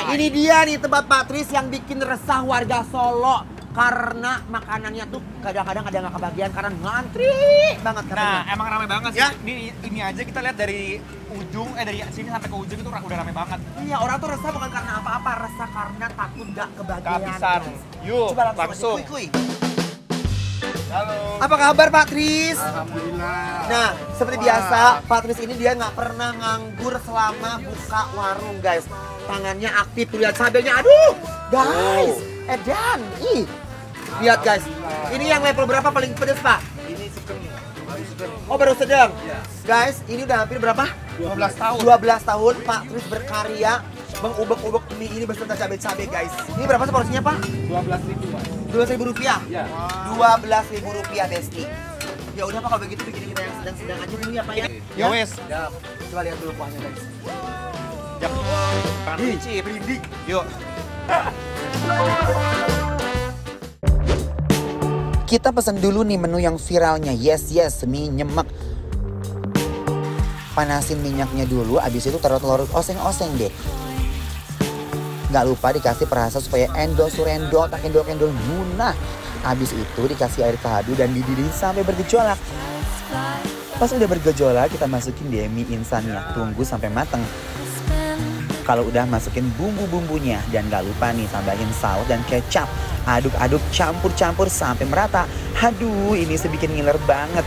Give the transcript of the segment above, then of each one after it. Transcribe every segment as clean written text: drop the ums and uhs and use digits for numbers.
Ini dia nih tempat Pak Tris yang bikin resah warga Solo. Karena makanannya tuh kadang-kadang ada nggak kebagian karena ngantri banget katanya. Nah, emang rame banget sih. Ya? Ini aja kita lihat dari ujung, dari sini sampai ke ujung itu udah rame banget. Iya, orang tuh resah bukan karena apa-apa, resah karena takut nggak kebagian. Kehabisan. Yuk, Coba langsung. aja, kuy. Halo. Apa kabar Pak Tris? Alhamdulillah. Nah, seperti biasa, Pak Tris ini dia nggak pernah nganggur selama buka warung, guys. Tangannya aktif, tuh lihat cabenya, aduh, guys, edan, ih. Lihat guys, ini yang level berapa paling pedes Pak? Ini sedang, baru sedang. Oh baru sedang? Iya. Guys, ini udah hampir berapa? 12 tahun. 12 tahun Pak Tris berkarya mengubek-ubek mie ini beserta cabai-cabai guys. Ini berapa sih porsinya Pak? 12.000 Pak. 12.000 rupiah? Iya. 12.000 rupiah Besti. Ya udah Pak kalau begitu bikin kita yang sedang-sedang aja dulu ya Pak ya. Ya wes. Ya. Coba lihat dulu kuahnya guys. Jangan licip. Yuk. Kita pesan dulu nih menu yang viralnya. Yes, mie nyemek. Panasin minyaknya dulu, abis itu taruh telur oseng-oseng deh. Gak lupa dikasih perasa supaya endol surendol, tak endol-endol munah. Abis itu dikasih air kaldu dan dididih sampai bergejolak. Pas udah bergejolak, kita masukin deh mie insannya. Tunggu sampai mateng. Kalau udah masukin bumbu-bumbunya dan gak lupa nih tambahin saus dan kecap. Aduk-aduk campur-campur sampai merata. Aduh, ini sebikin ngiler banget.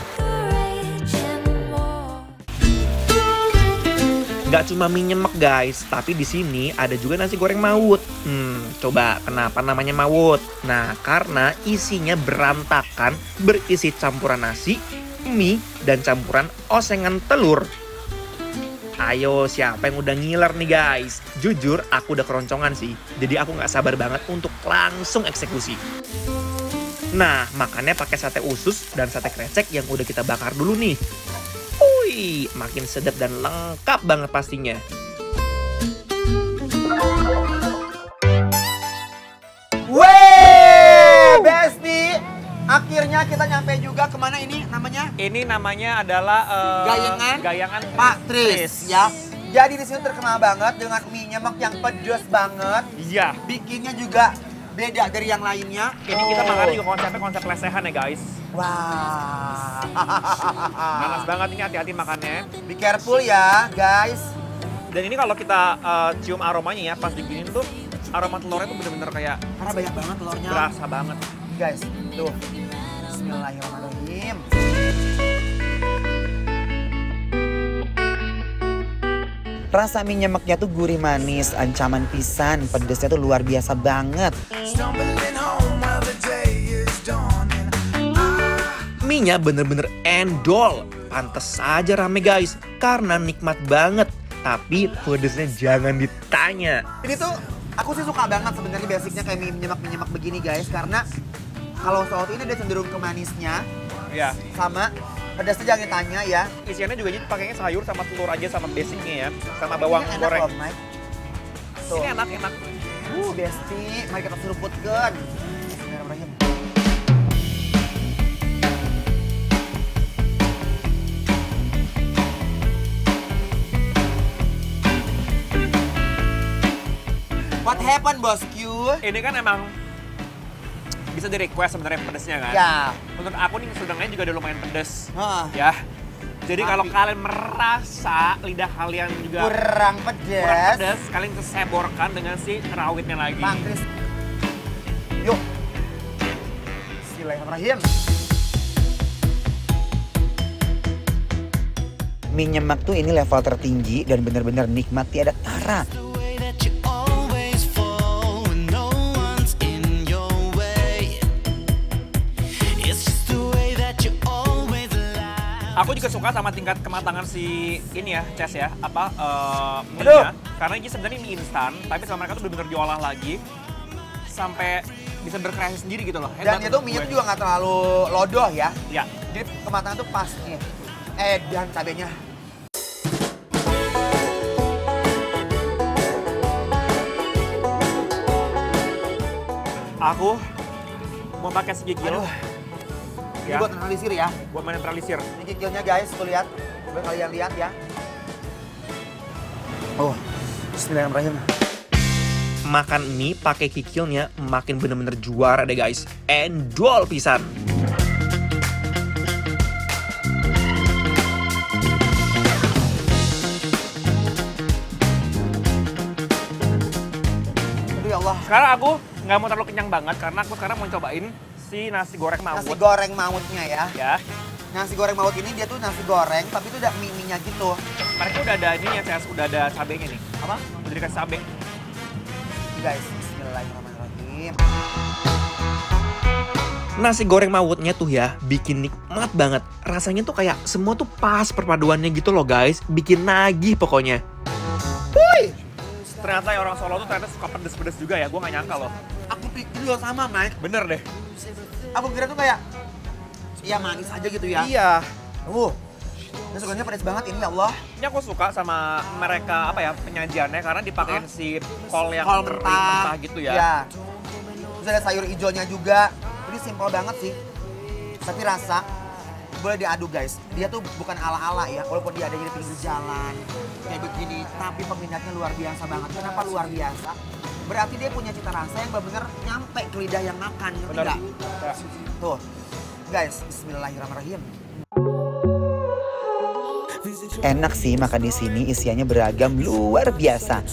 Gak cuma mie nyemek guys, tapi di sini ada juga nasi goreng mawut. Coba kenapa namanya mawut? Nah, karena isinya berantakan, berisi campuran nasi, mie, dan campuran osengan telur. Ayo, siapa yang udah ngiler nih guys? Jujur, aku udah keroncongan sih. Jadi aku gak sabar banget untuk langsung eksekusi. Nah, makannya pakai sate usus dan sate krecek yang udah kita bakar dulu nih. Wih, makin sedap dan lengkap banget pastinya. Weh, Besti! Akhirnya kita nyampe juga kemana ini namanya? Ini namanya adalah Gayangan Pak Tris ya. Jadi di sini terkenal banget dengan mie nyemek yang pedas banget. Iya. Bikinnya juga beda dari yang lainnya. Ini kita makannya juga konsepnya konsep lesehan ya guys. Wah. Panas banget ini, hati-hati makannya. Be careful ya guys. Dan ini kalau kita cium aromanya ya, pas diginin tuh aroma telurnya tuh bener-bener kayak Karena banyak banget telurnya. berasa banget. Guys, tuh. Bismillahirrahmanirrahim. Rasa mie nyemeknya tuh gurih manis, ancaman pisan, pedesnya tuh luar biasa banget. Mie-nya bener-bener endol. Pantes saja rame guys, karena nikmat banget. Tapi pedesnya jangan ditanya. Ini tuh aku sih suka banget sebenarnya basicnya kayak mie nyemek begini guys, karena kalau soal ini dia cenderung ke manisnya, Ya. sama pedasnya jangan ditanya ya. Isiannya juga jadi pakainya sayur sama telur aja sama basicnya ya, sama bawang Ini enak goreng. loh, Mike. Tuh. Ini enak. Besti, mari kita seruputkan. Bismillahirrahmanirrahim. What happened, bosku? Ini kan emang bisa di request sebenarnya pedesnya kan. Ya. Menurut aku nih sedangnya juga udah lumayan pedes. Hah. Ya. Jadi kalau Tapi- kalian merasa lidah kalian juga Kurang kurang pedas. pedas, kalian seborkan dengan si rawitnya lagi. Pak Tris. Yuk. Bismillahirrahmanirrahim. Mie nyemek tuh ini level tertinggi dan benar-benar nikmat tiada tara. Aku juga suka sama tingkat kematangan si ini ya, Ces ya, mie-nya. Aduh. Karena ini sebenarnya mie instan, tapi sama mereka tuh benar-benar diolah lagi sampai bisa berkreasi sendiri gitu loh. Dan Hebat itu menurut mie-nya gue. juga nggak terlalu lodoh ya. Ya. Jadi kematangan tuh pas nih. Dan cabenya. Aku mau pakai segigil. Aduh. Ini Ya. buat analisir ya. Buat menetralisir. Ini gigilnya guys, tuh lihat. Coba kalian lihat ya. Oh, bismillahirrahmanirrahim. makan mie pakai kikilnya makin bener-bener juara deh guys. Endol pisan. Aduh ya Allah. Sekarang aku nggak mau terlalu kenyang banget karena aku sekarang mau cobain si nasi goreng mawut. Nasi goreng mautnya ya. Ya. Nasi goreng maut ini dia tuh nasi goreng tapi itu udah mie-nya gitu. Mereka udah ada ini ya, udah ada cabenya nih. Apa? Udah dikasih cabe. Guys, bismillahirrahmanirrahim. Nasi goreng mawutnya tuh ya bikin nikmat banget. Rasanya tuh kayak semua tuh pas perpaduannya gitu loh guys. Bikin nagih pokoknya. Wuih! Ternyata orang Solo tuh ternyata suka pedes-pedes juga ya. Gue gak nyangka loh. Aku pikir juga sama, Mike. Bener deh. Aku kira tuh kayak ya manis aja gitu ya. Iya. Nasi gorengnya pedas banget ini ya Allah. Ini aku suka sama mereka apa ya penyajiannya karena dipakein si kol yang Kol kering mentah. mentah gitu ya. Iya. Terus ada sayur hijaunya juga. Ini simpel banget sih. Tapi rasa boleh diadu guys. Dia tuh bukan ala-ala ya. Walaupun dia ada di pinggir jalan kayak begini, tapi peminatnya luar biasa banget. Kenapa luar biasa? Berarti dia punya cita rasa yang benar-benar nyampe ke lidah yang makan, ngerti Bener. nggak? Ya. Tuh, guys, bismillahirrahmanirrahim. Enak sih makan di sini, isiannya beragam luar biasa.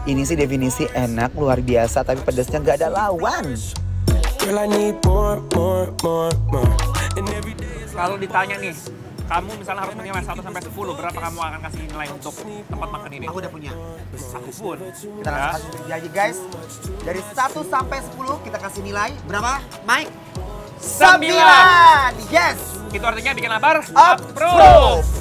Ini sih definisi enak luar biasa, tapi pedasnya nggak ada lawan. Kalau ditanya nih, kamu misalnya harus menilai 1 sampai 10, berapa kamu akan kasih nilai untuk tempat makan ini? Aku udah punya. Aku pun. Kita langsung kasih aja guys. Dari 1 sampai 10 kita kasih nilai berapa, Mike? 9! Yes! Itu artinya bikin lapar? Approve!